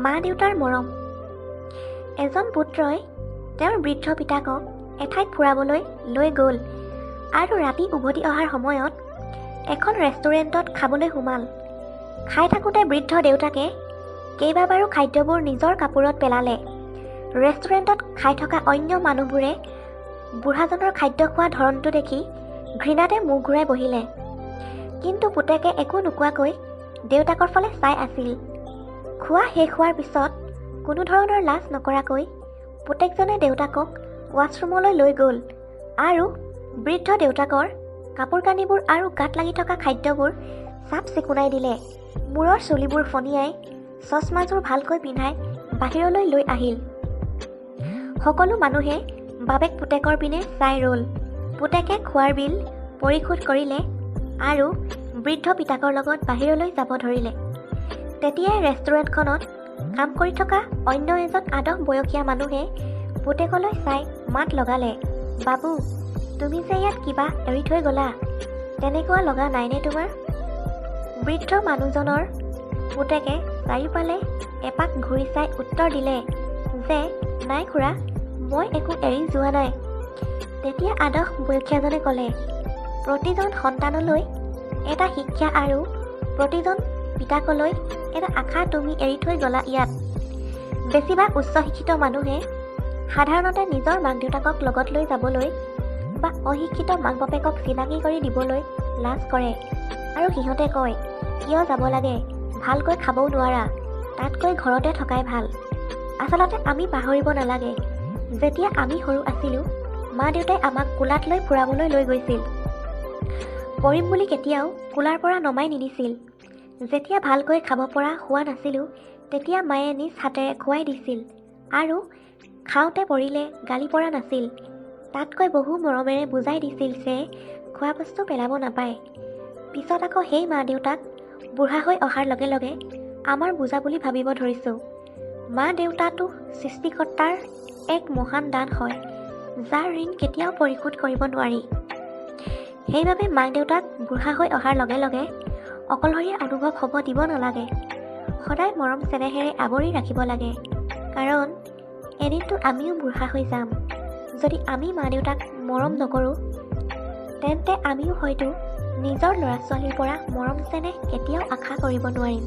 মা দেউতাৰ মৰম। এজন পুত্ৰই তেওঁৰ বৃদ্ধ পিতাকক এঠাইত ফুৰাবলৈ লৈ গ'ল আৰু ৰাতি উভতি অহাৰ সময়ত এখন ৰেষ্টুৰেণ্টত খাবলৈ সোমাল। খাই থাকোঁতে বৃদ্ধ দেউতাকে কেইবাবাৰো খাদ্যবোৰ নিজৰ কাপোৰত পেলালে। ৰেষ্টুৰেণ্টত খাই থকা অন্য মানুহবোৰে বুঢ়াজনৰ খাদ্য খোৱা ধৰণটো দেখি ঘৃণাতে মুখ ঘূৰাই বহিলে। কিন্তু পুতেকে একো নোকোৱাকৈ দেউতাকৰ ফালে চাই আছিল। খোৱা শেষ হোৱাৰ পিছত কোনো ধৰণৰ লাজ নকৰাকৈ পুতেকজনে দেউতাকক ৱাছৰুমলৈ লৈ গ'ল আৰু বৃদ্ধ দেউতাকৰ কাপোৰ কানিবোৰ আৰু গাত লাগি থকা খাদ্যবোৰ চাফ চিকুণাই দিলে। মূৰৰ চুলিবোৰ ফণিয়াই চশমাযোৰ ভালকৈ পিন্ধাই বাহিৰলৈ লৈ আহিল। সকলো মানুহে বাবেক পুতেকৰ পিনে চাই ৰ'ল। পুতেকে খোৱাৰ বিল পৰিশোধ কৰিলে আৰু বৃদ্ধ পিতাকৰ লগত বাহিৰলৈ যাব ধৰিলে। তেতিয়াই ৰেষ্টুৰেণ্টখনত কাম কৰি থকা অন্য এজন আদহ বয়সীয়া মানুহে পুতেকলৈ চাই মাত লগালে, বাবু, তুমি যে ইয়াত কিবা এৰি থৈ গ'লা, তেনেকুৱা লগা নাইনে তোমাৰ? বৃদ্ধ মানুহজনৰ পুতেকে চাৰিওফালে এপাক ঘূৰি চাই উত্তৰ দিলে যে নাই খুৰা, মই একো এৰি যোৱা নাই। তেতিয়া আদহ বয়সীয়াজনে ক'লে, প্ৰতিজন সন্তানলৈ এটা শিক্ষা আৰু প্ৰতিজন পিতাকলৈ এটা আশা তুমি এৰি থৈ গ'লা ইয়াত। বেছিভাগ উচ্চ শিক্ষিত মানুহে সাধাৰণতে নিজৰ মাক দেউতাকক লগত লৈ যাবলৈ বা অশিক্ষিত মাক বাপেকক চিনাকি কৰি দিবলৈ লাজ কৰে আৰু সিহঁতে কয়, কিয় যাব লাগে, ভালকৈ খাবও নোৱাৰা, তাতকৈ ঘৰতে থকাই ভাল। আচলতে আমি পাহৰিব নালাগে, যেতিয়া আমি সৰু আছিলোঁ মা দেউতাই আমাক কোলাত লৈ ফুৰাবলৈ লৈ গৈছিল। পৰিম বুলি কেতিয়াও কোলাৰ পৰা নমাই নিদিছিল। যেতিয়া ভালকৈ খাব পৰা হোৱা নাছিলোঁ তেতিয়া মায়ে নিজ হাতেৰে খুৱাই দিছিল আৰু খাওঁতে পৰিলে গালি পৰা নাছিল। তাতকৈ বহু মৰমেৰে বুজাই দিছিল যে খোৱা বস্তু পেলাব নাপায়। পিছত আকৌ সেই মা দেউতাক বুঢ়া হৈ অহাৰ লগে লগে আমাৰ বুজা বুলি ভাবিব ধৰিছোঁ। মা দেউতাটো সৃষ্টিকৰ্তাৰ এক মহান দান হয়, যাৰ ঋণ কেতিয়াও পৰিশোধ কৰিব নোৱাৰি। সেইবাবে মাক দেউতাক বুঢ়া হৈ অহাৰ লগে লগে অকলশৰীয়া অনুভৱ হ'ব দিব নালাগে। সদায় মৰম চেনেহেৰে আৱৰি ৰাখিব লাগে, কাৰণ এদিনটো আমিও বুঢ়া হৈ যাম। যদি আমি মা দেউতাক মৰম নকৰোঁ তেন্তে আমিও হয়তো নিজৰ ল'ৰা ছোৱালীৰ পৰা মৰম চেনেহ কেতিয়াও আশা কৰিব নোৱাৰিম।